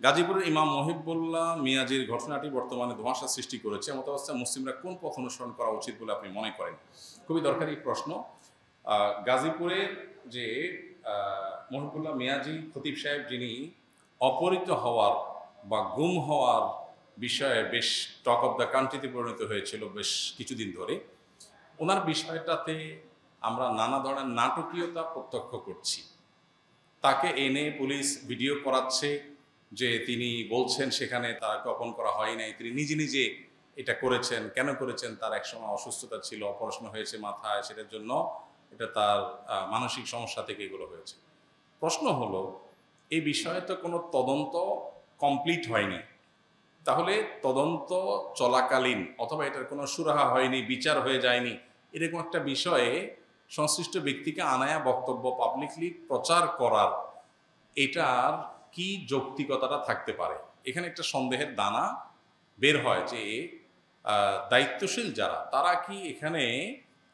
গাজীপুরের ইমাম মহিবুল্লাহ মিয়াজির ঘটনাটি বর্তমানে ধোঁয়াশা সৃষ্টি করেছে। এমত অবস্থায় মুসলিমরা কোন পথ অনুসরণ করা উচিত বলে আপনি মনে করেন? খুবই দরকারি প্রশ্ন। গাজীপুরের যে মহিবুল্লাহ মিয়াজি খতিব সাহেব, যিনি অপহৃত হওয়ার বা গুম হওয়ার বিষয়ে বেশ টক অফ দ্য কান্ট্রিতে পরিণত হয়েছিল বেশ কিছুদিন ধরে, ওনার বিষয়টাতে আমরা নানা ধরনের নাটকীয়তা প্রত্যক্ষ করছি। তাকে এনে পুলিশ ভিডিও করাচ্ছে যে তিনি বলছেন সেখানে তাকে অপহরণ করা হয় নাই, তিনি নিজে নিজে এটা করেছেন। কেন করেছেন? তার একসময় অসুস্থতা ছিল, অপারেশন হয়েছে মাথায়, সেটার জন্য এটা তার মানসিক সমস্যা থেকে এগুলো হয়েছে। প্রশ্ন হলো, এই বিষয়ে তো কোনো তদন্ত কমপ্লিট হয়নি, তাহলে তদন্ত চলাকালীন অথবা এটার কোনো সুরাহা হয়নি, বিচার হয়ে যায়নি, এরকম একটা বিষয়ে সংশ্লিষ্ট ব্যক্তিকে আনায়া বক্তব্য পাবলিকলি প্রচার করার এটার কি যৌক্তিকতাটা থাকতে পারে? এখানে একটা সন্দেহের দানা বের হয় যে দায়িত্বশীল যারা, তারা কি এখানে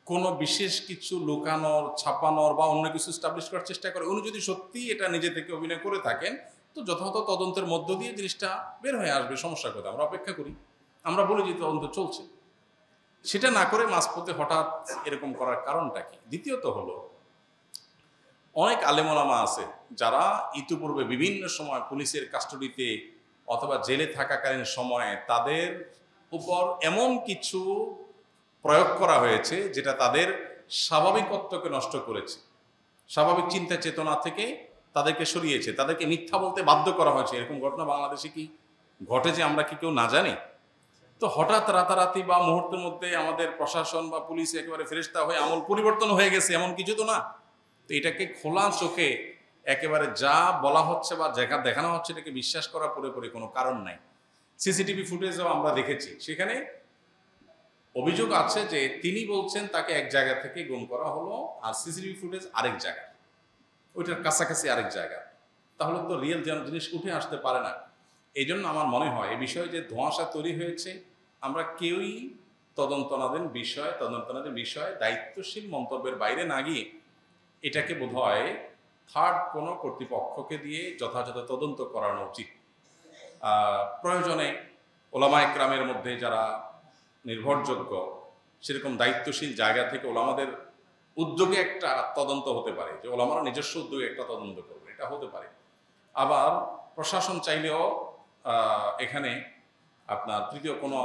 কোনো বিশেষ কিছু লুকানোর, ছাপানোর বা অন্য কিছু স্টাবলিশ করার চেষ্টা করে? উনি যদি সত্যি এটা নিজে থেকে অভিনয় করে থাকেন, তো যথাযথ তদন্তের মধ্য দিয়ে জিনিসটা বের হয়ে আসবে। সমস্যা কোথায়? আমরা অপেক্ষা করি, আমরা বলি যে তদন্ত চলছে। সেটা না করে মাঝপথে হঠাৎ এরকম করার কারণটা কি? দ্বিতীয়ত হলো, অনেক আলেমোলামা আছে যারা ইতিপূর্বে বিভিন্ন সময় পুলিশের কাস্টডিতে অথবা জেলে থাকাকালীন সময়ে তাদের উপর এমন কিছু প্রয়োগ করা হয়েছে যেটা তাদের স্বাভাবিকত্বকে নষ্ট করেছে, স্বাভাবিক চিন্তা চেতনা থেকে তাদেরকে সরিয়েছে, তাদেরকে মিথ্যা বলতে বাধ্য করা হয়েছে। এরকম ঘটনা বাংলাদেশে কি ঘটে যে আমরা কি কেউ না জানি? তো হঠাৎ রাতারাতি বা মুহূর্তের মধ্যে আমাদের প্রশাসন বা পুলিশ একেবারে ফেরেশতা হয়ে আমল পরিবর্তন হয়ে গেছে, এমন কিছু তো না। তো এটাকে খোলা চোখে একেবারে যা বলা হচ্ছে বা জায়গা দেখানো হচ্ছে এটাকে বিশ্বাস করার পুরোপুরি কোনো কারণ নাই। সিসিটিভি ফুটেজও আমরা দেখেছি, সেখানে অভিযোগ আছে যে তিনি বলছেন তাকে এক জায়গা থেকে গুম করা হলো, আর সিসিটিভি ফুটেজ আরেক জায়গা, ওইটার কাছাকাছি আরেক জায়গা। তাহলে তো রিয়েল জিনিস উঠে আসতে পারে না। এই জন্য আমার মনে হয় এই বিষয়ে যে ধোঁয়াশা তৈরি হয়েছে, আমরা কেউই তদন্তনাধীন বিষয় দায়িত্বশীল মন্তব্যের বাইরে না গিয়ে এটাকে বোধহয় থার্ড কোনো কর্তৃপক্ষকে দিয়ে যথাযথ তদন্ত করানো উচিত। প্রয়োজনে ওলামা একরামের মধ্যে যারা নির্ভরযোগ্য, সেরকম দায়িত্বশীল জায়গা থেকে ওলামাদের উদ্যোগে একটা তদন্ত হতে পারে, যে ওলামারা নিজস্ব উদ্যোগে একটা তদন্ত করবে, এটা হতে পারে। আবার প্রশাসন চাইলেও এখানে আপনার তৃতীয় কোনো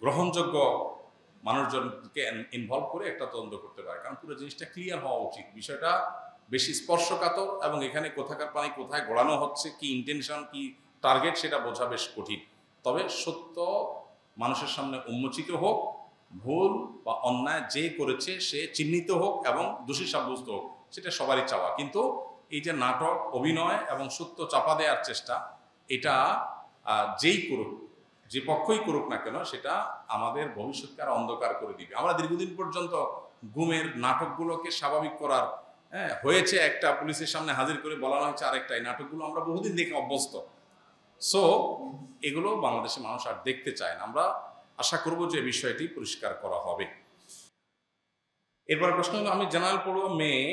গ্রহণযোগ্য মানুষজনকে ইনভলভ করে একটা তদন্ত করতে পারে। কারণ পুরো জিনিসটা ক্লিয়ার হওয়া উচিত, বিষয়টা বেশি স্পর্শকাতর, এবং এখানে কোথাকার পানি কোথায় গড়ানো হচ্ছে, কি ইন্টেনশন, কি টার্গেট, সেটা বোঝা বেশ কঠিন। তবে সত্য মানুষের সামনে উন্মোচিত হোক, ভুল বা অন্যায় যে করেছে সে চিহ্নিত হোক এবং দোষী সাব্যস্ত হোক, সেটা সবারই চাওয়া। কিন্তু এই যে নাটক, অভিনয় এবং সত্য চাপা দেওয়ার চেষ্টা, এটা যেই করুক, যে পক্ষই করুক না কেন, সেটা আমাদের ভবিষ্যৎকে আর অন্ধকার করে দিবে। আমরা দীর্ঘদিন পর্যন্ত গুমের নাটকগুলোকে স্বাভাবিক করার হয়েছে একটা পুলিশের সামনে হাজির করে বলানো হয়েছে আরেকটা, এই নাটকগুলো আমরা বহুদিন দেখে অভ্যস্ত। সো এগুলো বাংলাদেশের মানুষ আর দেখতে চায় না। আমরা আশা করব যে বিষয়টি পরিষ্কার করা হবে। এরপর প্রশ্ন হলো, আমি জেনারেল পড়ুয়া মেয়ে,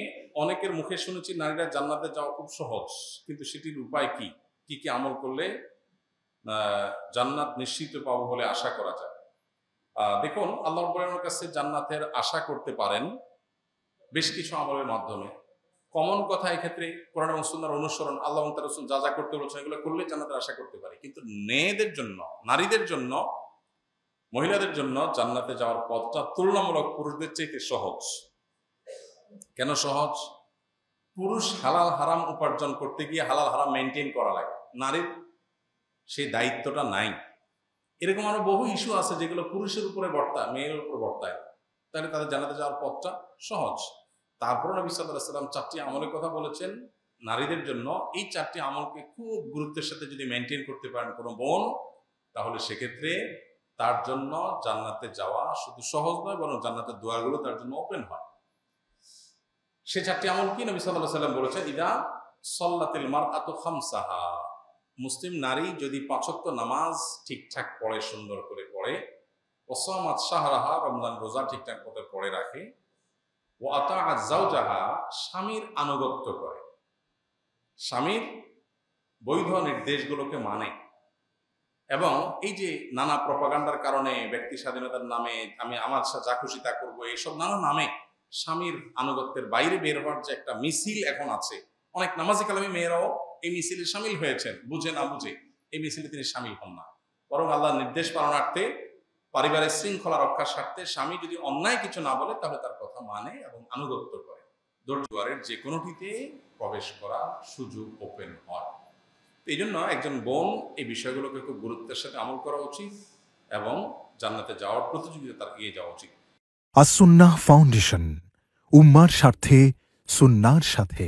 অনেকের মুখে শুনেছি নারীরা জান্নাতে যাওয়া খুব সহজ, কিন্তু সেটির উপায় কি? কি কি আমল করলে জান্নাত নিশ্চিত পাবো বলে আশা করা যায়? দেখুন, আল্লাহ রাব্বুল কাছে জান্নাতের আশা করতে পারেন বেশ কিছু আমলের মাধ্যমে। কমন কথা এক্ষেত্রে কোরআন এবং সুন্নাহর অনুসরণ, আল্লাহ এবং তার রাসূল যা যা করতে বলেছেন এগুলো করলে জান্নাতের আশা করতে পারি। কিন্তু মেয়েদের জন্য, নারীদের জন্য, মহিলাদের জন্য জান্নাতে যাওয়ার পথটা তুলনামূলক পুরুষদের চাইতে সহজ। কেন সহজ? পুরুষ হালাল হারাম উপার্জন করতে গিয়ে হালাল হারাম মেনটেন করা লাগে, নারীর সেই দায়িত্বটা নাই। এরকম আরো বহু ইস্যু আছে যেগুলো পুরুষের উপরে বর্তায়, মেয়ের উপরে বর্তায়, তাহলে তাদের জান্নাতে যাওয়ার পথটা সহজ। তারপর নবী সাল্লাল্লাহু আলাইহি ওয়াসাল্লাম 4টি আমলের কথা বলেছেন নারীদের জন্য। এই 4টি আমলকে খুব গুরুত্বের সাথে যদি মেনটেন করতে পারেন কোনো বোন, তাহলে সেক্ষেত্রে তার জন্য জান্নাতে যাওয়া শুধু সহজ নয়, বরং জান্নাতের দুয়ারগুলো তার জন্য ওপেন হয়। সে 4টি আমল কি? নবী সাল্লাল্লাহু আলাইহি ওয়াসাল্লাম বলেছেন, ইদা সাল্লাতিল মারআতু খামসাহা, মুসলিম নারী যদি 5 ওয়াক্ত নামাজ ঠিকঠাক পড়ে, সুন্দর করে পড়ে, ওয়াসামাত শাহরাহা, রমজান রোজা ঠিকঠাক মতো পড়ে রাখে, ও আতাআত যাওজাহা, স্বামীর আনুগত্য করে, স্বামীর বৈধ নির্দেশগুলোকে মানে এবং এই যে নানা প্রপাগান্ডার কারণে ব্যক্তি স্বাধীনতার নামে আমি আমার যা খুশি তা করবো এইসব নানা নামে স্বামীর আনুগত্যের বাইরে বের হওয়ার যে একটা মিছিল এখন আছে, অনেক নামাজি কালামী মেয়েরাও এই মিছিলে সামিল হয়েছেন, বুঝে না বুঝে এই মিছিলে তিনি সামিল হন না, বরং আল্লাহর নির্দেশ পালনার্থে পারিবারিক শৃঙ্খলা রক্ষার স্বার্থে স্বামী যদি অন্যায় কিছু না বলে তাহলে তার কথা মানে এবং আনুগত্য করে দুয়ারের যে কোনোটিতে প্রবেশ করার সুযোগ ওপেন হয়। এই জন্য একজন বোন এই বিষয়গুলোকে খুব গুরুত্বের সাথে আমল করা উচিত এবং জান্নাতে যাওয়ার প্রতিযোগিতা তার এগিয়ে যাওয়া উচিত। আস-সুন্নাহ ফাউন্ডেশন, উম্মার স্বার্থে সুন্নাহর সাথে।